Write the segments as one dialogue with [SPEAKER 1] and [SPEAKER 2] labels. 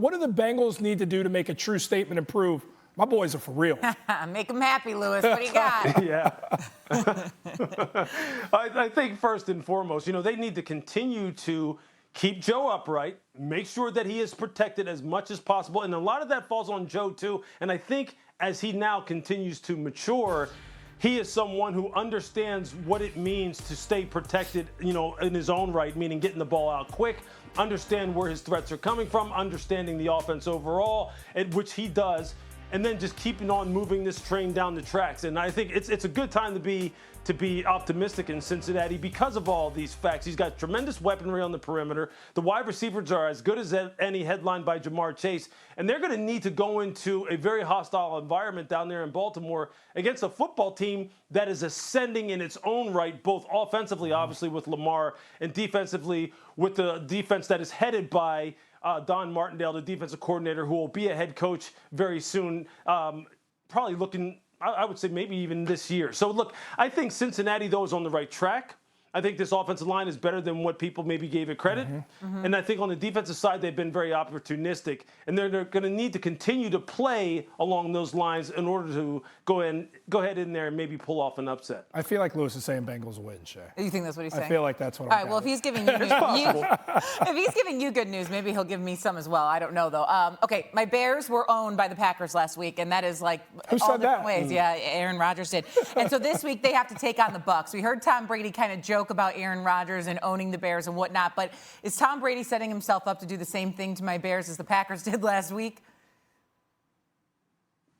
[SPEAKER 1] what do the Bengals need to do to make a true statement and prove my boys are for real?
[SPEAKER 2] Make them happy, Lewis. What do you got?
[SPEAKER 3] Yeah. I think first and foremost, they need to continue to keep Joe upright, make sure that he is protected as much as possible. And a lot of that falls on Joe, too. And I think as he now continues to mature, he is someone who understands what it means to stay protected, in his own right, meaning getting the ball out quick, understand where his threats are coming from, understanding the offense overall, which he does, and then just keeping on moving this train down the tracks. And I think it's a good time to be optimistic in Cincinnati because of all these facts. He's got tremendous weaponry on the perimeter. The wide receivers are as good as any, headlined by Jamar Chase. And they're going to need to go into a very hostile environment down there in Baltimore against a football team that is ascending in its own right, both offensively, obviously, with Lamar, and defensively with the defense that is headed by Don Martindale, the defensive coordinator, who will be a head coach very soon, probably looking, I would say maybe even this year. So, look, I think Cincinnati, though, is on the right track. I think this offensive line is better than what people maybe gave it credit. And I think on the defensive side, they've been very opportunistic. And they're going to need to continue to play along those lines in order to go ahead in there and maybe pull off an upset.
[SPEAKER 1] I feel like Lewis is saying Bengals win, Shay.
[SPEAKER 2] You think that's what he's saying?
[SPEAKER 1] I feel like that's what
[SPEAKER 2] I'm saying. All right, well, if he's giving you news, if he's giving you good news, maybe he'll give me some as well. I don't know, though. Okay, my Bears were owned by the Packers last week, and that is like
[SPEAKER 1] Who
[SPEAKER 2] all
[SPEAKER 1] said
[SPEAKER 2] different
[SPEAKER 1] that?
[SPEAKER 2] ways. Yeah, Aaron Rodgers did. And so this week they have to take on the Bucs. We heard Tom Brady kind of joke about Aaron Rodgers and owning the Bears and whatnot, but is Tom Brady setting himself up to do the same thing to my Bears as the Packers did last week?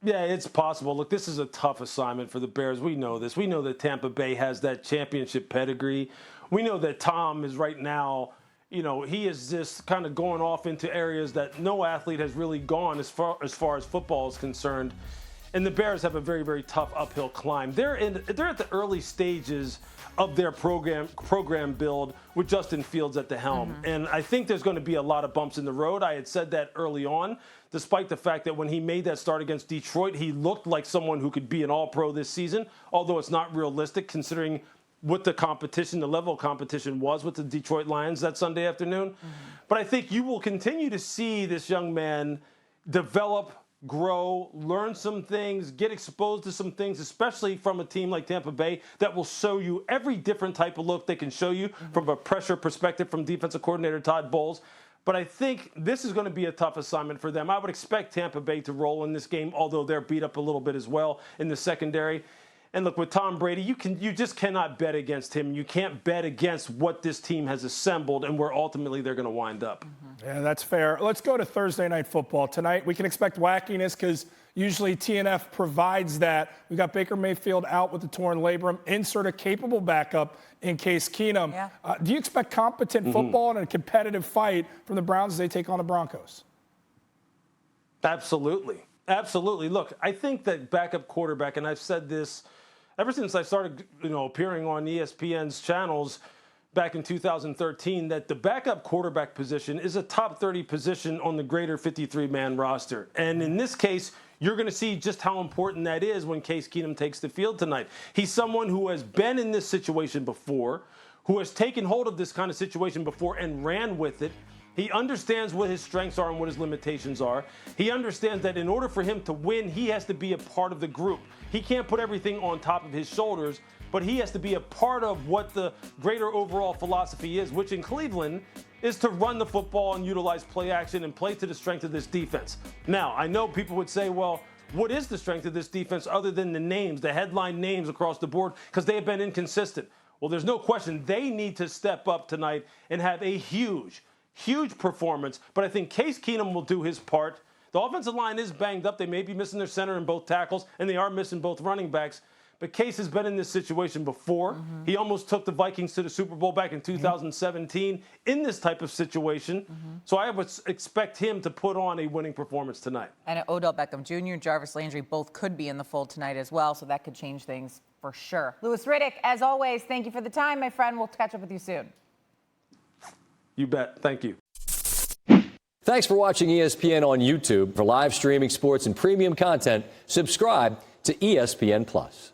[SPEAKER 3] Yeah, it's possible. Look, this is a tough assignment for the Bears. We know this. We know that Tampa Bay has that championship pedigree. We know that Tom is right now, he is just kind of going off into areas that no athlete has really gone as far as football is concerned. And the Bears have a very, very tough uphill climb. They're at the early stages of their program build with Justin Fields at the helm. And I think there's going to be a lot of bumps in the road. I had said that early on, despite the fact that when he made that start against Detroit, he looked like someone who could be an all-pro this season, although it's not realistic considering what the level of competition was with the Detroit Lions that Sunday afternoon. But I think you will continue to see this young man develop, grow, learn some things, get exposed to some things, especially from a team like Tampa Bay that will show you every different type of look they can show you from a pressure perspective from defensive coordinator Todd Bowles. But I think this is going to be a tough assignment for them. I would expect Tampa Bay to roll in this game, although they're beat up a little bit as well in the secondary. And look, with Tom Brady, you just cannot bet against him. You can't bet against what this team has assembled and where ultimately they're going to wind up.
[SPEAKER 1] Yeah, that's fair. Let's go to Thursday Night Football. Tonight, we can expect wackiness because usually TNF provides that. We got Baker Mayfield out with the torn labrum. Insert a capable backup in Case Keenum.
[SPEAKER 2] Yeah.
[SPEAKER 1] Do you expect competent football and a competitive fight from the Browns as they take on the Broncos?
[SPEAKER 3] Absolutely. Absolutely. Look, I think that backup quarterback, and I've said this ever since I started, appearing on ESPN's channels back in 2013, that the backup quarterback position is a top 30 position on the greater 53-man roster. And in this case, you're going to see just how important that is when Case Keenum takes the field tonight. He's someone who has been in this situation before, who has taken hold of this kind of situation before and ran with it. He understands what his strengths are and what his limitations are. He understands that in order for him to win, he has to be a part of the group. He can't put everything on top of his shoulders, but he has to be a part of what the greater overall philosophy is, which in Cleveland is to run the football and utilize play action and play to the strength of this defense. Now, I know people would say, well, what is the strength of this defense other than the names, the headline names across the board, because they have been inconsistent. Well, there's no question they need to step up tonight and have a huge performance, but I think Case Keenum will do his part. The offensive line is banged up. They may be missing their center and both tackles, and they are missing both running backs. But Case has been in this situation before. He almost took the Vikings to the Super Bowl back in 2017 in this type of situation. So I would expect him to put on a winning performance tonight.
[SPEAKER 2] And Odell Beckham Jr., Jarvis Landry both could be in the fold tonight as well, so that could change things for sure. Louis Riddick, as always, thank you for the time, my friend. We'll catch up with you soon.
[SPEAKER 3] You bet. Thank you.
[SPEAKER 4] Thanks for watching ESPN on YouTube. For live streaming sports and premium content, subscribe to ESPN+.